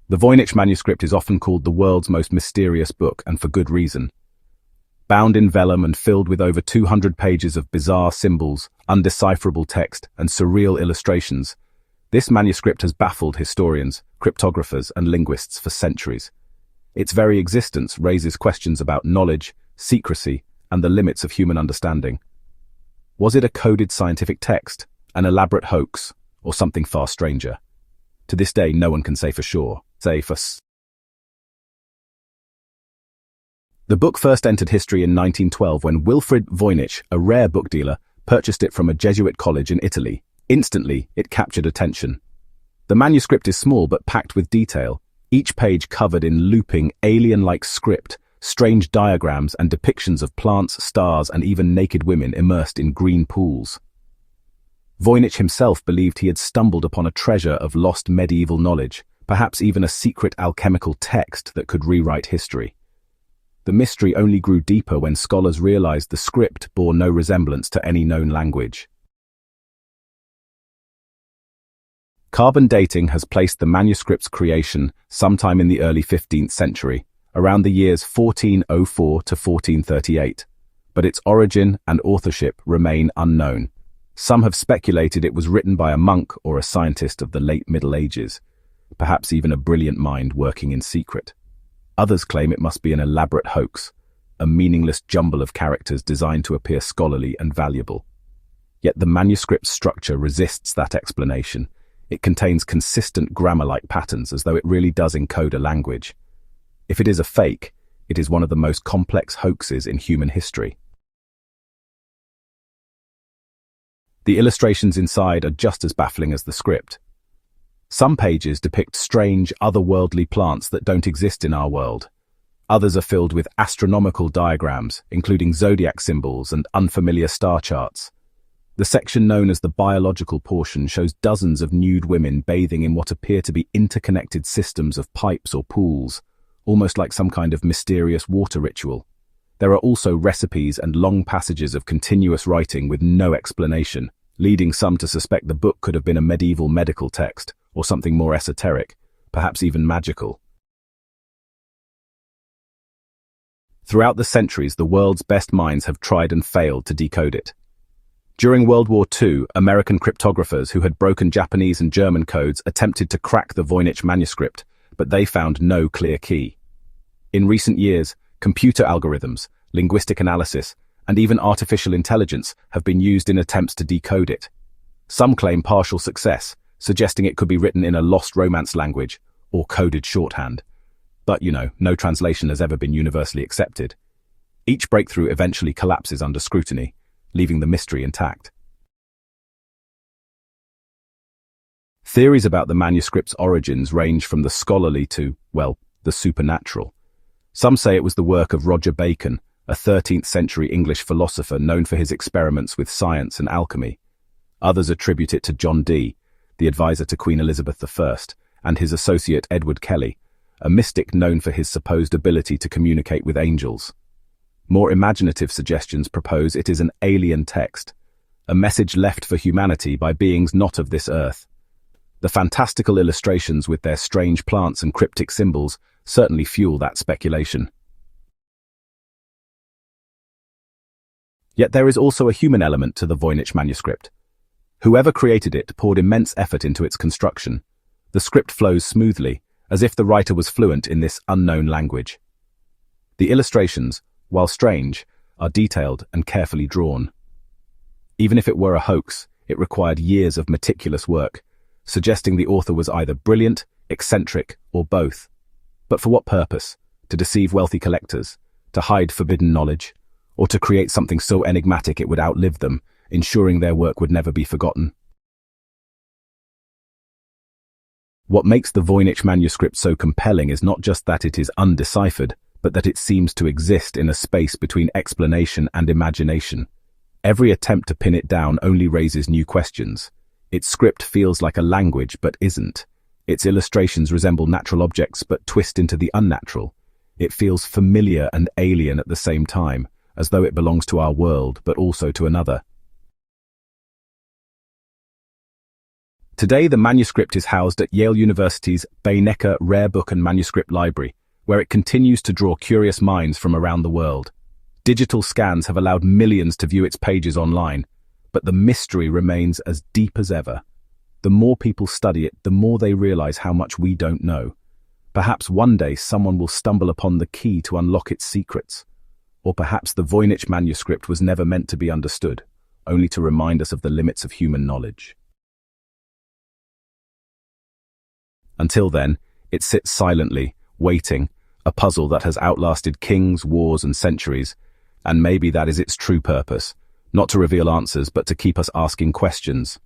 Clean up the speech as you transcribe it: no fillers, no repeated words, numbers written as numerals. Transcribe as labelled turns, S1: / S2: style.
S1: The Voynich Manuscript is often called the world's most mysterious book, and for good reason. Bound in vellum and filled with over 200 pages of bizarre symbols, undecipherable text, and surreal illustrations, this manuscript has baffled historians, cryptographers, and linguists for centuries. Its very existence raises questions about knowledge, secrecy, and the limits of human understanding. Was it a coded scientific text, an elaborate hoax, or something far stranger? To this day, no one can say for sure. The book first entered history in 1912 when Wilfrid Voynich, a rare book dealer, purchased it from a Jesuit college in Italy. Instantly, it captured attention. The manuscript is small but packed with detail, each page covered in looping, alien-like script, strange diagrams and depictions of plants, stars, and even naked women immersed in green pools. Voynich himself believed he had stumbled upon a treasure of lost medieval knowledge, perhaps even a secret alchemical text that could rewrite history. The mystery only grew deeper when scholars realized the script bore no resemblance to any known language. Carbon dating has placed the manuscript's creation sometime in the early 15th century, around the years 1404 to 1438, but its origin and authorship remain unknown. Some have speculated it was written by a monk or a scientist of the late Middle Ages, perhaps even a brilliant mind working in secret. Others claim it must be an elaborate hoax, a meaningless jumble of characters designed to appear scholarly and valuable. Yet the manuscript's structure resists that explanation. It contains consistent grammar-like patterns as though it really does encode a language. If it is a fake, it is one of the most complex hoaxes in human history. The illustrations inside are just as baffling as the script. Some pages depict strange, otherworldly plants that don't exist in our world. Others are filled with astronomical diagrams, including zodiac symbols and unfamiliar star charts. The section known as the biological portion shows dozens of nude women bathing in what appear to be interconnected systems of pipes or pools, almost like some kind of mysterious water ritual. There are also recipes and long passages of continuous writing with no explanation, leading some to suspect the book could have been a medieval medical text, or something more esoteric, perhaps even magical. Throughout the centuries, the world's best minds have tried and failed to decode it. During World War II, American cryptographers who had broken Japanese and German codes attempted to crack the Voynich manuscript, but they found no clear key. In recent years, computer algorithms, linguistic analysis, and even artificial intelligence have been used in attempts to decode it. Some claim partial success, suggesting it could be written in a lost Romance language or coded shorthand. But, no translation has ever been universally accepted. Each breakthrough eventually collapses under scrutiny, leaving the mystery intact. Theories about the manuscript's origins range from the scholarly to, the supernatural. Some say it was the work of Roger Bacon, a 13th century English philosopher known for his experiments with science and alchemy. Others attribute it to John Dee, the advisor to Queen Elizabeth I, and his associate Edward Kelly, a mystic known for his supposed ability to communicate with angels. More imaginative suggestions propose it is an alien text, a message left for humanity by beings not of this earth. The fantastical illustrations with their strange plants and cryptic symbols certainly fuel that speculation. Yet there is also a human element to the Voynich manuscript. Whoever created it poured immense effort into its construction. The script flows smoothly, as if the writer was fluent in this unknown language. The illustrations, while strange, are detailed and carefully drawn. Even if it were a hoax, it required years of meticulous work, suggesting the author was either brilliant, eccentric, or both. But for what purpose? To deceive wealthy collectors? To hide forbidden knowledge? Or to create something so enigmatic it would outlive them, ensuring their work would never be forgotten? What makes the Voynich manuscript so compelling is not just that it is undeciphered, but that it seems to exist in a space between explanation and imagination. Every attempt to pin it down only raises new questions. Its script feels like a language but isn't. Its illustrations resemble natural objects but twist into the unnatural. It feels familiar and alien at the same time, as though it belongs to our world but also to another. Today, the manuscript is housed at Yale University's Voynich Rare Book and Manuscript Library, where it continues to draw curious minds from around the world. Digital scans have allowed millions to view its pages online, but the mystery remains as deep as ever. The more people study it, the more they realize how much we don't know. Perhaps one day someone will stumble upon the key to unlock its secrets. Or perhaps the Voynich Manuscript was never meant to be understood, only to remind us of the limits of human knowledge. Until then, it sits silently, waiting, a puzzle that has outlasted kings, wars, and centuries, and maybe that is its true purpose, not to reveal answers but to keep us asking questions.